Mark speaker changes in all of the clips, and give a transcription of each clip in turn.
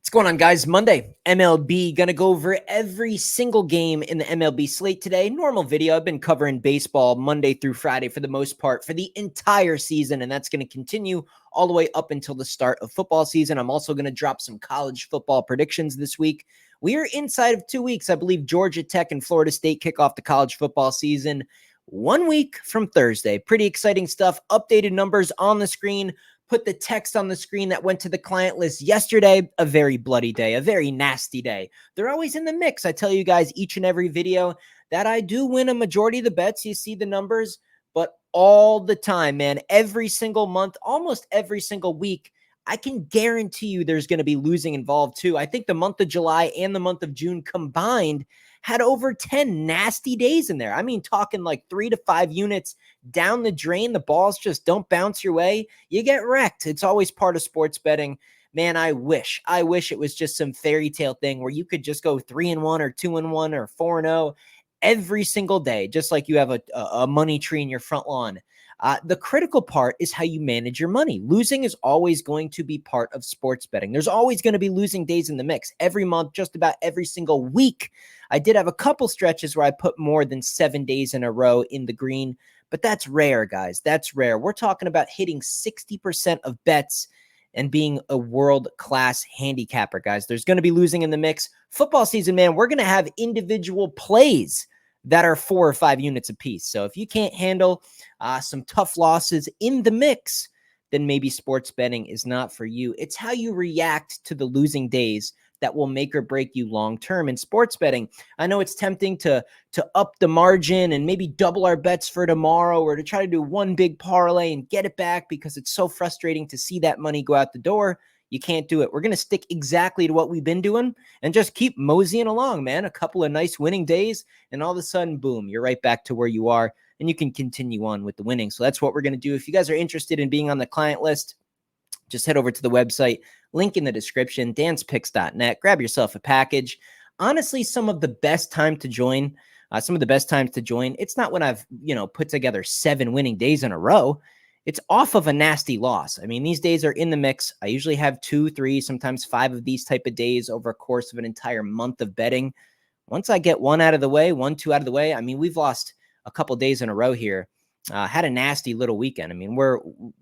Speaker 1: What's going on, guys? Monday, MLB. Going to go over every single game in the MLB slate today. Normal video. I've been covering baseball Monday through Friday for the most part for the entire season, and that's going to continue all the way up until the start of football season. I'm also going to drop some college football predictions this week. We are inside of 2 weeks. I believe Georgia Tech and Florida State kick off the college football season 1 week from Thursday. Pretty exciting stuff. Updated numbers on the screen. Put the text on the screen that went to the client list yesterday. A very bloody day, a very nasty day. They're always in the mix. I tell you guys each and every video that I do win a majority of the bets. You see the numbers, but all the time, man, every single month, almost every single week, I can guarantee you there's going to be losing involved too. I think the month of July and the month of June combined had over 10 nasty days in there. I mean, talking like 3 to 5 units down the drain. The balls just don't bounce your way. You get wrecked. It's always part of sports betting. Man, I wish it was just some fairy tale thing where you could just go 3-1 or 2-1 or 4-0 every single day, just like you have a money tree in your front lawn. The critical part is how you manage your money. Losing is always going to be part of sports betting. There's always going to be losing days in the mix every month, just about every single week. I did have a couple stretches where I put more than 7 days in a row in the green, but that's rare, guys. That's rare. We're talking about hitting 60% of bets and being a world-class handicapper, guys. There's going to be losing in the mix. Football season, man, we're going to have individual plays that are 4 or 5 units apiece. So if you can't handle some tough losses in the mix, then maybe sports betting is not for you. It's how you react to the losing days that will make or break you long-term in sports betting. I know it's tempting to up the margin and maybe double our bets for tomorrow, or to try to do one big parlay and get it back because it's so frustrating to see that money go out the door. You can't do it. We're going to stick exactly to what we've been doing and just keep moseying along, man. A couple of nice winning days, and all of a sudden, boom, you're right back to where you are, and you can continue on with the winning. So that's what we're going to do. If you guys are interested in being on the client list, just head over to the website, link in the description, danspicks.net. Grab yourself a package. Honestly, some of the best times to join, it's not when I've, put together 7 winning days in a row. It's off of a nasty loss. I mean, these days are in the mix. I usually have 2, 3, sometimes 5 of these type of days over a course of an entire month of betting. Once I get 1 out of the way, 1, 2 out of the way, I mean, we've lost a couple days in a row here. Had a nasty little weekend. I mean,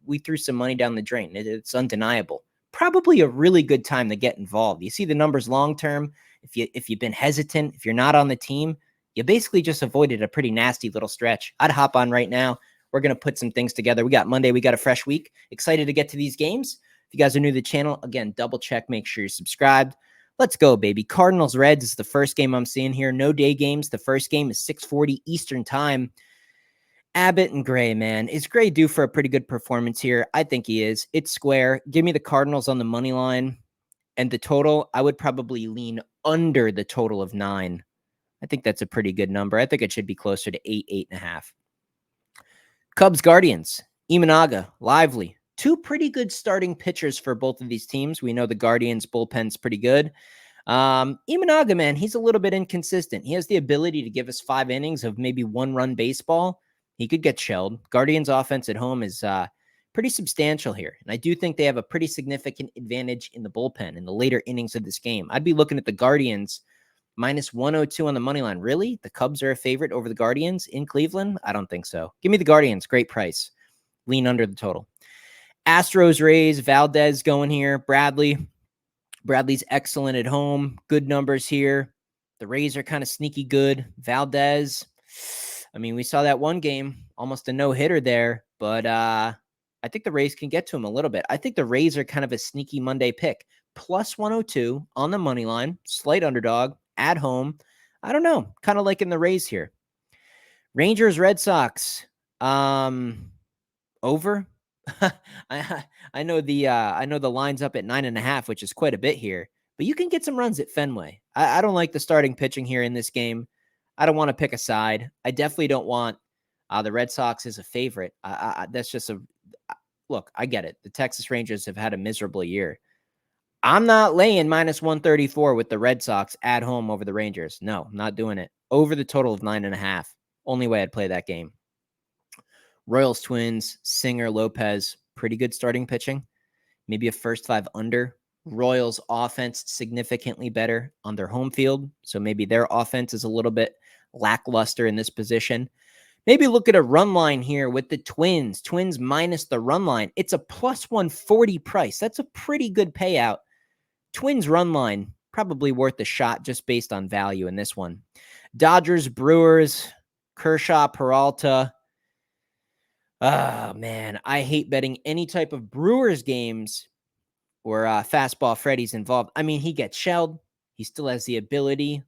Speaker 1: we threw some money down the drain. It's undeniable. Probably a really good time to get involved. You see the numbers long term. If you've been hesitant, if you're not on the team, you basically just avoided a pretty nasty little stretch. I'd hop on right now. We're going to put some things together. We got Monday. We got a fresh week. Excited to get to these games. If you guys are new to the channel, again, double check. Make sure you're subscribed. Let's go, baby. Cardinals Reds is the first game I'm seeing here. No day games. The first game is 6:40 Eastern time. Abbott and Gray, man. Is Gray due for a pretty good performance here? I think he is. It's square. Give me the Cardinals on the money line. And the total, I would probably lean under the total of 9. I think that's a pretty good number. I think it should be closer to 8, 8.5. Cubs Guardians. Imanaga, Lively. 2 pretty good starting pitchers for both of these teams. We know the Guardians bullpen's pretty good. Imanaga, man, he's a little bit inconsistent. He has the ability to give us 5 innings of maybe 1-run baseball. He could get shelled. Guardians offense at home is pretty substantial here. And I do think they have a pretty significant advantage in the bullpen in the later innings of this game. I'd be looking at the Guardians minus 102 on the money line. Really? The Cubs are a favorite over the Guardians in Cleveland? I don't think so. Give me the Guardians. Great price. Lean under the total. Astros, Rays, Valdez going here. Bradley's excellent at home. Good numbers here. The Rays are kind of sneaky good. Valdez, I mean, we saw that one game, almost a no-hitter there, but I think the Rays can get to him a little bit. I think the Rays are kind of a sneaky Monday pick. Plus 102 on the money line, slight underdog, at home. I don't know, kind of liking the Rays here. Rangers, Red Sox, over. I know the line's up at 9.5, which is quite a bit here, but you can get some runs at Fenway. I don't like the starting pitching here in this game. I don't want to pick a side. I definitely don't want the Red Sox as a favorite. That's just look, I get it. The Texas Rangers have had a miserable year. I'm not laying minus 134 with the Red Sox at home over the Rangers. No, I'm not doing it. Over the total of 9.5. Only way I'd play that game. Royals, Twins, Singer, Lopez, pretty good starting pitching. Maybe a first 5 under. Royals offense significantly better on their home field. So maybe their offense is a little bit lackluster in this position. Maybe look at a run line here with the Twins. Twins minus the run line. It's a plus 140 price. That's a pretty good payout. Twins run line, probably worth a shot just based on value in this one. Dodgers, Brewers, Kershaw, Peralta. Oh, man. I hate betting any type of Brewers games where fastball Freddy's involved. I mean, he gets shelled. He still has the ability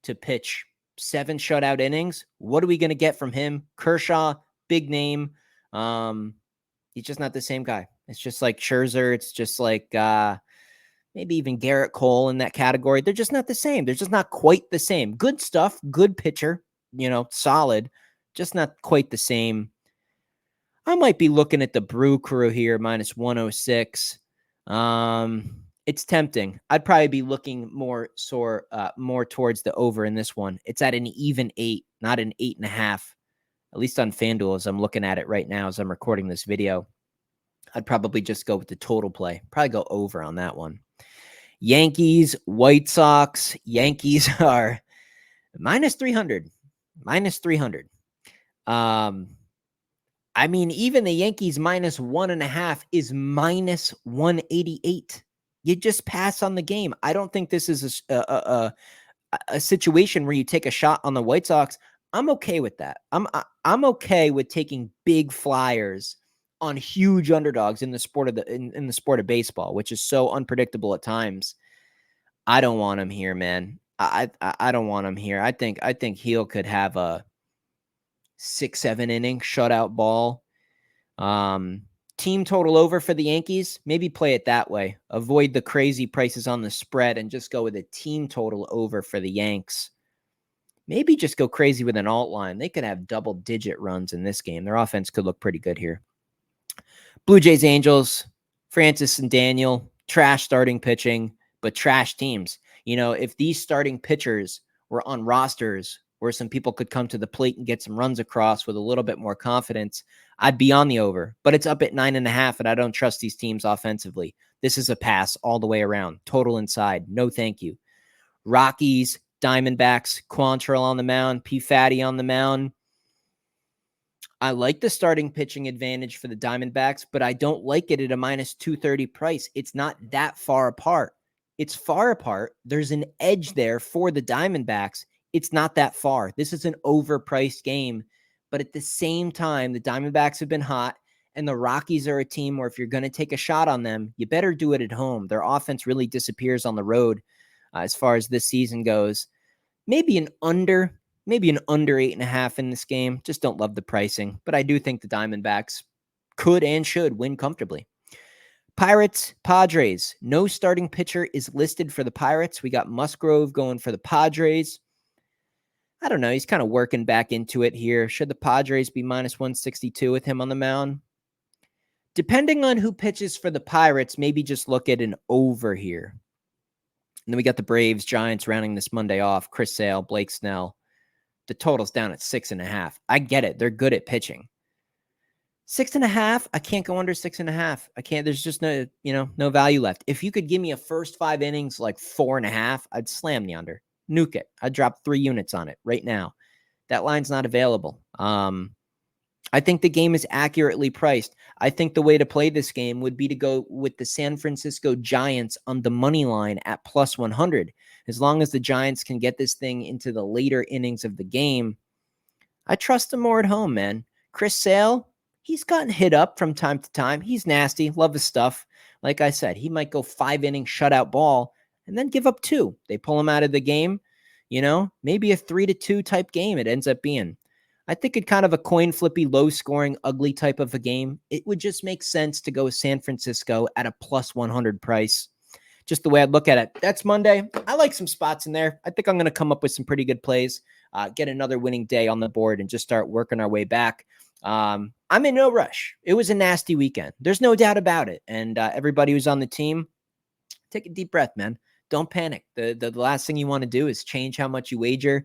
Speaker 1: to pitch 7 shutout innings. What are we going to get from him? Kershaw, big name. He's just not the same guy. It's just like Scherzer. It's just like maybe even Garrett Cole in that category. They're just not the same. They're just not quite the same. Good stuff, good pitcher, solid, just not quite the same. I might be looking at the Brew Crew here, minus 106. It's tempting. I'd probably be looking more towards the over in this one. It's at an even 8, not an 8.5, at least on FanDuel as I'm looking at it right now as I'm recording this video. I'd probably just go with the total play. Probably go over on that one. Yankees, White Sox. Yankees are minus 300. Minus 300. I mean, even the Yankees minus 1.5 is minus 188. You just pass on the game. I don't think this is a situation where you take a shot on the White Sox. I'm okay with that. I'm okay with taking big flyers on huge underdogs in the sport of in the sport of baseball, which is so unpredictable at times. I don't want him here, man. I don't want him here. I think Heel could have a 6-7 inning shutout ball. Team total over for the Yankees. Maybe play it that way. Avoid the crazy prices on the spread and just go with a team total over for the Yanks. Maybe just go crazy with an alt line. They could have double-digit runs in this game. Their offense could look pretty good here. Blue Jays, Angels, Francis and Daniel, trash starting pitching, but trash teams. If these starting pitchers were on rosters where some people could come to the plate and get some runs across with a little bit more confidence, I'd be on the over. But it's up at 9.5, and I don't trust these teams offensively. This is a pass all the way around. Total inside. No thank you. Rockies, Diamondbacks, Quantrill on the mound, P. Fatty on the mound. I like the starting pitching advantage for the Diamondbacks, but I don't like it at a minus 230 price. It's not that far apart. It's far apart. There's an edge there for the Diamondbacks. It's not that far. This is an overpriced game, but at the same time, the Diamondbacks have been hot, and the Rockies are a team where if you're going to take a shot on them, you better do it at home. Their offense really disappears on the road as far as this season goes. Maybe an under 8.5 in this game. Just don't love the pricing, but I do think the Diamondbacks could and should win comfortably. Pirates, Padres. No starting pitcher is listed for the Pirates. We got Musgrove going for the Padres. I don't know. He's kind of working back into it here. Should the Padres be minus 162 with him on the mound? Depending on who pitches for the Pirates, maybe just look at an over here. And then we got the Braves, Giants rounding this Monday off. Chris Sale, Blake Snell. The total's down at 6.5. I get it. They're good at pitching. 6.5. I can't go under 6.5. I can't. There's just no value left. If you could give me a first 5 innings like 4.5, I'd slam the under. Nuke it. I'd drop 3 units on it right now. That line's not available. I think the game is accurately priced. I think the way to play this game would be to go with the San Francisco Giants on the money line at plus 100. As long as the Giants can get this thing into the later innings of the game, I trust them more at home, man. Chris Sale, he's gotten hit up from time to time. He's nasty. Love his stuff. Like I said, he might go 5-inning shutout ball and then give up 2. They pull him out of the game. Maybe a 3-2 type game it ends up being. I think it kind of a coin flippy, low scoring, ugly type of a game. It would just make sense to go with San Francisco at a plus 100 price. Just the way I'd look at it. That's Monday. I like some spots in there. I think I'm going to come up with some pretty good plays, get another winning day on the board and just start working our way back. I'm in no rush. It was a nasty weekend. There's no doubt about it. And everybody who's on the team, take a deep breath, man. Don't panic. The last thing you want to do is change how much you wager,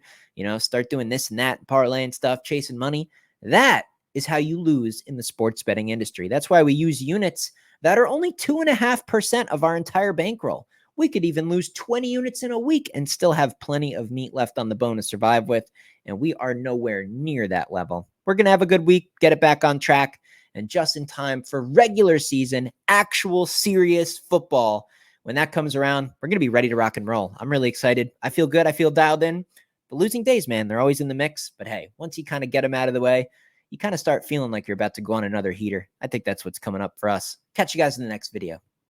Speaker 1: start doing this and that, parlaying stuff, chasing money. That is how you lose in the sports betting industry. That's why we use units. that are only 2.5% of our entire bankroll. We could even lose 20 units in a week and still have plenty of meat left on the bone to survive with. And we are nowhere near that level. We're going to have a good week, get it back on track, and just in time for regular season, actual serious football. When that comes around, we're going to be ready to rock and roll. I'm really excited. I feel good. I feel dialed in. The losing days, man, they're always in the mix. But hey, once you kind of get them out of the way, you kind of start feeling like you're about to go on another heater. I think that's what's coming up for us. Catch you guys in the next video.